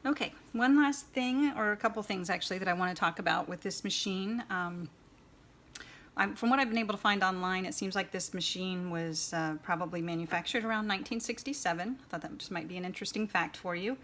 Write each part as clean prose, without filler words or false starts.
Okay, one last thing, or a couple things actually, that I want to talk about with this machine. From what I've been able to find online, it seems like this machine was probably manufactured around 1967. I thought that just might be an interesting fact for you.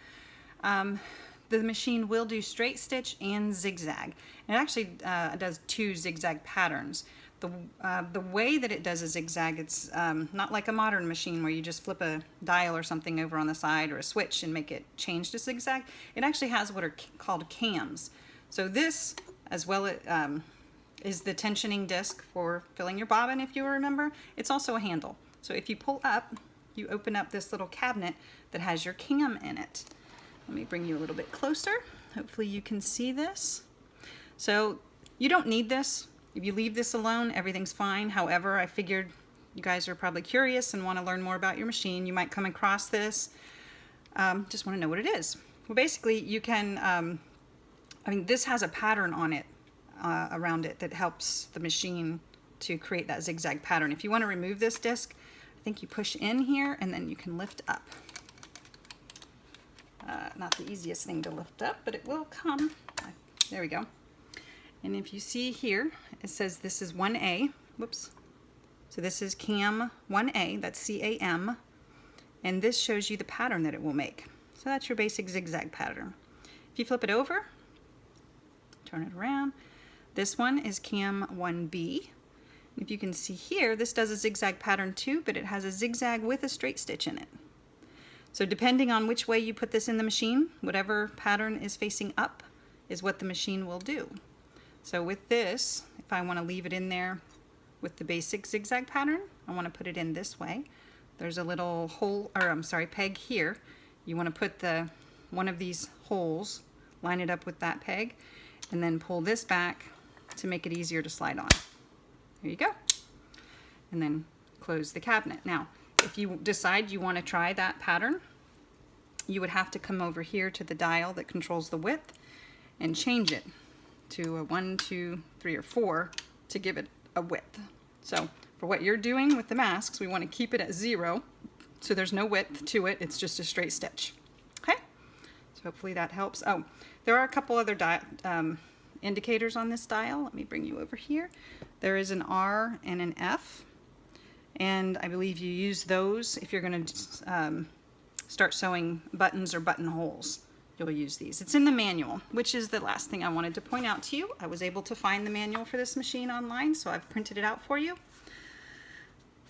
The machine will do straight stitch and zigzag. It actually does 2 zigzag patterns. The way that it does a zigzag, it's not like a modern machine where you just flip a dial or something over on the side or a switch and make it change to zigzag. It actually has what are called cams. So this, as well, is the tensioning disc for filling your bobbin, if you remember. It's also a handle. So if you pull up, you open up this little cabinet that has your cam in it. Let me bring you a little bit closer. Hopefully you can see this. So you don't need this. If you leave this alone, everything's fine. However, I figured you guys are probably curious and want to learn more about your machine. You might come across this. Just want to know what it is. Well, basically, you can, this has a pattern on it, around it, that helps the machine to create that zigzag pattern. If you want to remove this disc, I think you push in here and then you can lift up. Not the easiest thing to lift up, but it will come. There we go. And if you see here, it says this is 1A. Whoops. So this is cam 1A, that's C-A-M. And this shows you the pattern that it will make. So that's your basic zigzag pattern. If you flip it over, turn it around, this one is cam 1B. If you can see here, this does a zigzag pattern too, but it has a zigzag with a straight stitch in it. So depending on which way you put this in the machine, whatever pattern is facing up is what the machine will do. So with this, if I want to leave it in there with the basic zigzag pattern, I want to put it in this way. There's a little hole, or I'm sorry, peg here. You want to put one of these holes, line it up with that peg, and then pull this back to make it easier to slide on. There you go. And then close the cabinet. Now, if you decide you want to try that pattern, you would have to come over here to the dial that controls the width and change it to a 1, 2, 3, or 4 to give it a width. So for what you're doing with the masks, we want to keep it at 0, so there's no width to it, it's just a straight stitch. Okay, so hopefully that helps. Oh, there are a couple other indicators on this dial. Let me bring you over here. There is an R and an F, and I believe you use those if you're going to start sewing buttons or buttonholes. You'll use these. It's in the manual, which is the last thing I wanted to point out to you. I was able to find the manual for this machine online, so I've printed it out for you.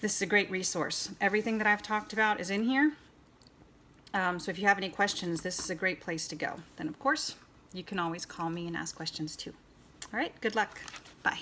This is a great resource. Everything that I've talked about is in here. So if you have any questions, this is a great place to go. Then, of course, you can always call me and ask questions too. All right, good luck. Bye.